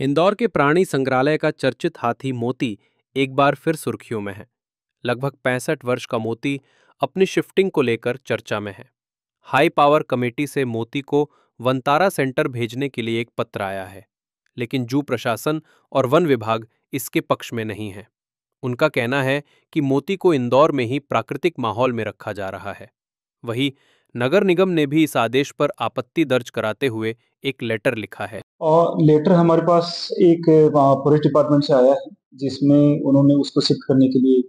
इंदौर के प्राणी संग्रहालय का चर्चित हाथी मोती एक बार फिर सुर्खियों में है। लगभग 65 वर्ष का मोती अपनी शिफ्टिंग को लेकर चर्चा में है। हाई पावर कमेटी से मोती को वनतारा सेंटर भेजने के लिए एक पत्र आया है, लेकिन जू प्रशासन और वन विभाग इसके पक्ष में नहीं है। उनका कहना है कि मोती को इंदौर में ही प्राकृतिक माहौल में रखा जा रहा है। वहीं नगर निगम ने भी इस आदेश पर आपत्ति दर्ज कराते हुए एक लेटर लिखा है। और लेटर हमारे पास एक फॉरेस्ट डिपार्टमेंट से आया है, जिसमें उन्होंने उसको शिफ्ट करने के लिए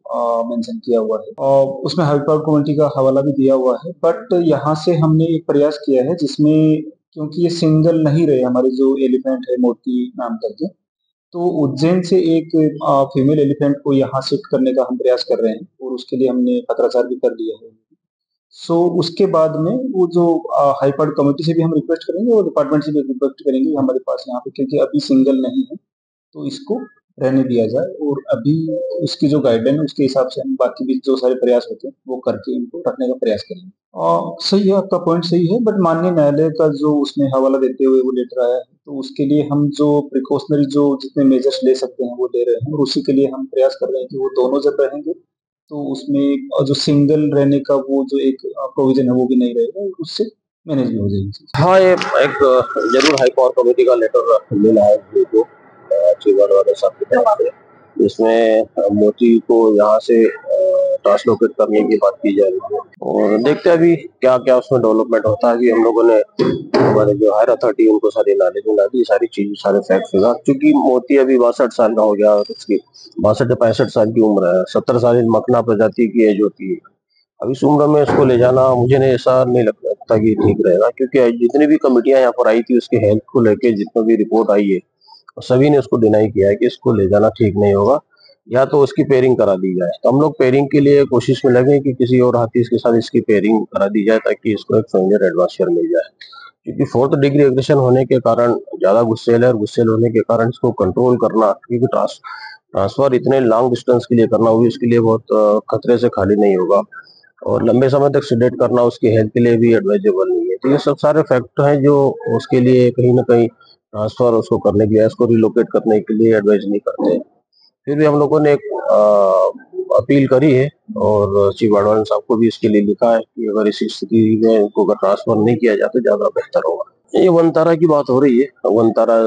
मेंशन किया हुआ है और उसमें हाई पावर कमेटी का हवाला भी दिया हुआ है। बट यहाँ से हमने एक प्रयास किया है जिसमें, क्योंकि ये सिंगल नहीं रहे हमारे जो एलिफेंट है मोती नाम करके, तो उज्जैन से एक फीमेल एलिफेंट को यहाँ शिफ्ट करने का हम प्रयास कर रहे हैं और उसके लिए हमने पत्राचार भी कर दिया है। सो उसके बाद में वो जो हाई पावर कमेटी से भी हम रिक्वेस्ट करेंगे और डिपार्टमेंट से भी रिक्वेस्ट करेंगे कि हमारे पास यहाँ पे, क्योंकि अभी सिंगल नहीं है, तो इसको रहने दिया जाए और अभी उसकी जो गाइडलाइन है उसके हिसाब से हम बाकी भी जो सारे प्रयास होते हैं वो करके इनको रखने का प्रयास करेंगे। सही है, आपका पॉइंट सही है, बट माननीय न्यायालय का जो उसमें हवाला देते हुए वो लेटर आया है, तो उसके लिए हम जो प्रिकॉशनरी जो जितने मेजर्स ले सकते हैं वो ले रहे हैं और उसी के लिए हम प्रयास कर रहे हैं कि वो दोनों जब रहेंगे तो उसमें जो सिंगल रहने का वो जो एक प्रोविजन है वो भी नहीं रहेगा, उससे मैनेज भी हो जाएगी। हाँ, ये एक जरूर हाई पावर कमेटी का लेटर मिला है मुझको चीवाड़ वाले साहब की तरफ से, जिसमें मोती को यहाँ से ट्रांसलोकेट करने की बात की जा रही है और देखते हैं अभी क्या क्या उसमें डेवलपमेंट होता है। अभी हम लोगों ने हमारे जो हायर अथॉरिटी उनको सारी नॉलेज मिला दी, सारी चीज सारे फैक्ट्स मिला, क्योंकि मोती अभी 62 साल का हो गया और उसकी 62 से 65 साल की उम्र है। 70 साल मखना प्रजाति की एज होती है। अब इस उम्र में इसको ले जाना मुझे नहीं ऐसा नहीं लगता कि ठीक रहेगा, क्योंकि जितनी भी कमेटियां यहाँ पर आई थी उसके हेल्थ को लेके जितना भी रिपोर्ट आई है सभी ने उसको डिनाई किया है कि इसको ले जाना ठीक नहीं होगा, या तो उसकी पेयरिंग करा दी जाए। तो हम लोग पेयरिंग के लिए कोशिश में लगे कि किसी और हाथी के साथ इसकी पेयरिंग करा दी जाए ताकि इसको एक फेमिलियर एटमॉस्फेयर मिल जाए, क्योंकि 4th डिग्री एग्रेशन होने के कारण ज्यादा गुस्सेल है और गुस्सेल होने के कारण इसको कंट्रोल करना, क्योंकि ट्रांसफर इतने लॉन्ग डिस्टेंस के लिए करना वो उसके लिए बहुत खतरे से खाली नहीं होगा और लंबे समय तक सेडेट करना उसकी हेल्थ के लिए भी एडवाइजेबल नहीं है। तो ये सब सारे फैक्टर हैं जो उसके लिए कहीं ना कहीं ट्रांसफर उसको करने के लिए, इसको रिलोकेट करने के लिए एडवाइज नहीं करते। फिर भी हम लोगों ने एक अपील करी है और चीफ वार्डन साहब को भी इसके लिए लिखा है कि अगर इस स्थिति में उनको अगर ट्रांसफर नहीं किया जाए तो ज्यादा बेहतर होगा। ये वनतारा की बात हो रही है। वनतारा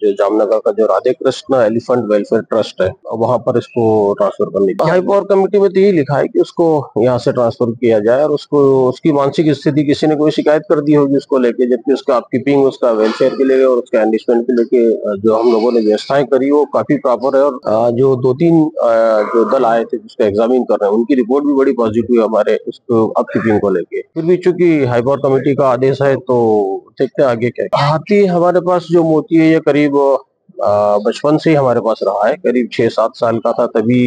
जो जामनगर का जो Radhe Krishna elephant welfare trust है वहां पर इसको ट्रांसफर करने की हाई पावर कमेटी में तो यही लिखा है कि उसको यहाँ से ट्रांसफर किया जाए और उसको उसकी मानसिक स्थिति किसी ने कोई शिकायत कर दी होगी उसको लेके, जबकि उसका अपकीपिंग उसका वेलफेयर के लिए और उसका एनरिचमेंट के लेके जो हम लोगों ने व्यवस्थाएं करी वो काफी प्रॉपर है। और जो 2-3 जो दल आए थे जिसको एग्जामिन कर रहे हैं उनकी रिपोर्ट भी बड़ी पॉजिटिव है हमारे उसको अपकीपिंग को लेके। फिर भी चूंकि हाई पावर कमेटी का आदेश है तो देखते हैं आगे क्या। हाथी हमारे पास जो मोती है ये करीब बचपन से ही हमारे पास रहा है, करीब 6-7 साल का था तभी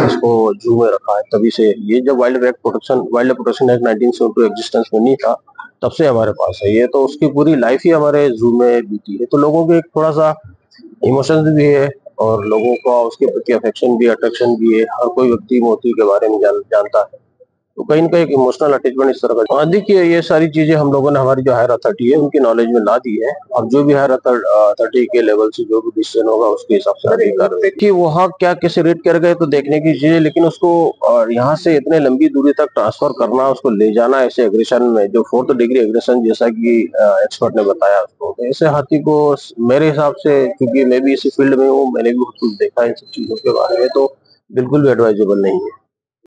इसको जू में रखा है। तभी से ये जब wild life protection act 1972 existence में नहीं था तब से हमारे पास है ये, तो उसकी पूरी लाइफ ही हमारे जू में बीती है। तो लोगों के एक थोड़ा सा इमोशंस भी है और लोगों का उसके प्रति अफेक्शन भी, अट्रैक्शन भी है। हर कोई व्यक्ति मोती के बारे में जानता है, तो कहीं ना कहीं एक इमोशनल अटैचमेंट इस तरह का। देखिए ये सारी चीजें हम लोगों ने हमारी जो हायर अथॉरिटी है उनकी नॉलेज में ला दी है और जो भी हायर अथॉरिटी के लेवल से जो भी डिसीजन होगा उसके हिसाब से आगे कर रहे हैं। देखिए वहाँ क्या कैसे रेट कर गए तो देखने की चीज है, लेकिन उसको यहाँ से इतने लंबी दूरी तक ट्रांसफर करना, उसको ले जाना ऐसे एग्रेशन में जो 4th डिग्री एग्रेशन जैसा कि एक्सपर्ट ने बताया उसको, तो ऐसे हाथी को मेरे हिसाब से, क्योंकि मैं भी इसी फील्ड में हूँ, मैंने भी बहुत कुछ देखा है इन सब चीजों के बारे में, तो बिल्कुल भी एडवाइजेबल नहीं है।